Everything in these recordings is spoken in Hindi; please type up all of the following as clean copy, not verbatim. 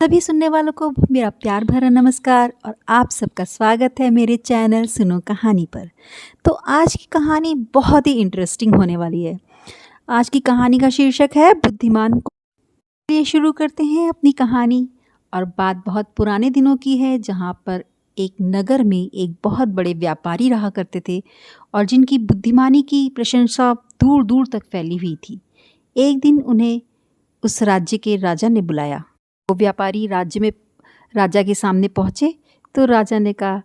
सभी सुनने वालों को मेरा प्यार भरा नमस्कार और आप सबका स्वागत है मेरे चैनल सुनो कहानी पर। तो आज की कहानी बहुत ही इंटरेस्टिंग होने वाली है। आज की कहानी का शीर्षक है बुद्धिमान। ये शुरू करते हैं अपनी कहानी। और बात बहुत पुराने दिनों की है, जहाँ पर एक नगर में एक बहुत बड़े व्यापारी रहा करते थे और जिनकी बुद्धिमानी की प्रशंसा दूर दूर तक फैली हुई थी। एक दिन उन्हें उस राज्य के राजा ने बुलाया। वो व्यापारी राजा के सामने पहुँचे तो राजा ने कहा,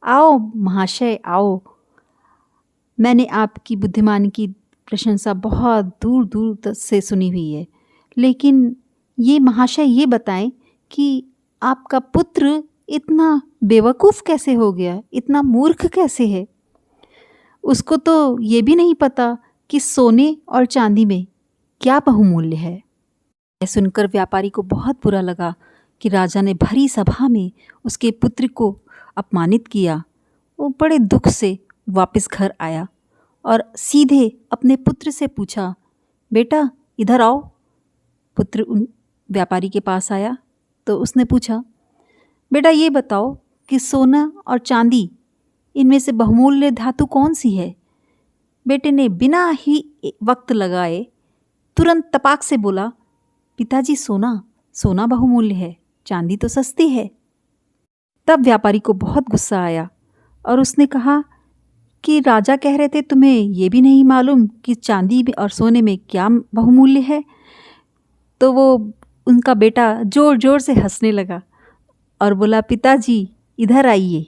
आओ महाशय आओ, मैंने आपकी बुद्धिमानी की प्रशंसा बहुत दूर दूर तक से सुनी हुई है, लेकिन ये महाशय ये बताएं कि आपका पुत्र इतना बेवकूफ़ कैसे हो गया, इतना मूर्ख कैसे है। उसको तो ये भी नहीं पता कि सोने और चांदी में क्या बहुमूल्य है। यह सुनकर व्यापारी को बहुत बुरा लगा कि राजा ने भरी सभा में उसके पुत्र को अपमानित किया। वो बड़े दुख से वापस घर आया और सीधे अपने पुत्र से पूछा, बेटा इधर आओ। पुत्र उन व्यापारी के पास आया तो उसने पूछा, बेटा ये बताओ कि सोना और चांदी इनमें से बहुमूल्य धातु कौन सी है। बेटे ने बिना ही वक्त लगाए तुरंत तपाक से बोला, पिताजी सोना बहुमूल्य है, चांदी तो सस्ती है। तब व्यापारी को बहुत गुस्सा आया और उसने कहा कि राजा कह रहे थे तुम्हें ये भी नहीं मालूम कि चांदी और सोने में क्या बहुमूल्य है। तो वो उनका बेटा ज़ोर ज़ोर से हंसने लगा और बोला, पिताजी इधर आइए।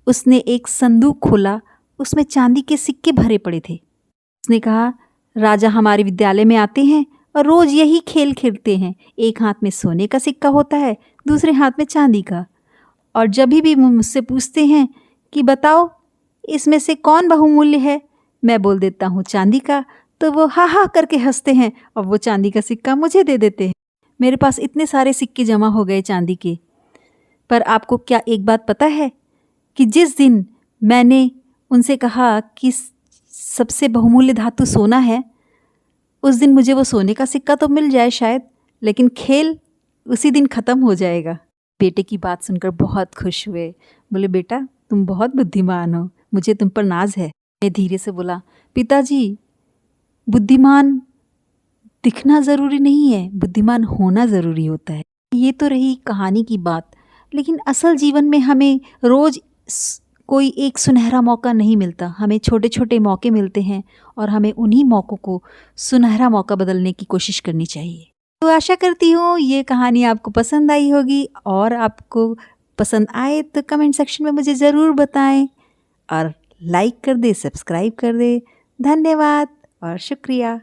उसने एक संदूक खोला, उसमें चांदी के सिक्के भरे पड़े थे। उसने कहा, राजा हमारे विद्यालय में आते हैं और रोज़ यही खेल खेलते हैं। एक हाथ में सोने का सिक्का होता है, दूसरे हाथ में चांदी का। और जब भी मुझसे पूछते हैं कि बताओ इसमें से कौन बहुमूल्य है, मैं बोल देता हूँ चांदी का, तो वो हा हा करके हंसते हैं और वो चांदी का सिक्का मुझे दे देते हैं। मेरे पास इतने सारे सिक्के जमा हो गए चांदी के। पर आपको क्या एक बात पता है कि जिस दिन मैंने उनसे कहा कि सबसे बहुमूल्य धातु सोना है, उस दिन मुझे वो सोने का सिक्का तो मिल जाए शायद, लेकिन खेल उसी दिन ख़त्म हो जाएगा। बेटे की बात सुनकर बहुत खुश हुए। बोले, बेटा तुम बहुत बुद्धिमान हो, मुझे तुम पर नाज है। मैं धीरे से बोला, पिताजी बुद्धिमान दिखना ज़रूरी नहीं है, बुद्धिमान होना ज़रूरी होता है। ये तो रही कहानी की बात, लेकिन असल जीवन में हमें रोज़ कोई एक सुनहरा मौका नहीं मिलता। हमें छोटे छोटे मौके मिलते हैं और हमें उन्हीं मौक़ों को सुनहरा मौका बदलने की कोशिश करनी चाहिए। तो आशा करती हूँ ये कहानी आपको पसंद आई होगी, और आपको पसंद आए तो कमेंट सेक्शन में मुझे ज़रूर बताएं और लाइक कर दे, सब्सक्राइब कर दे। धन्यवाद और शुक्रिया।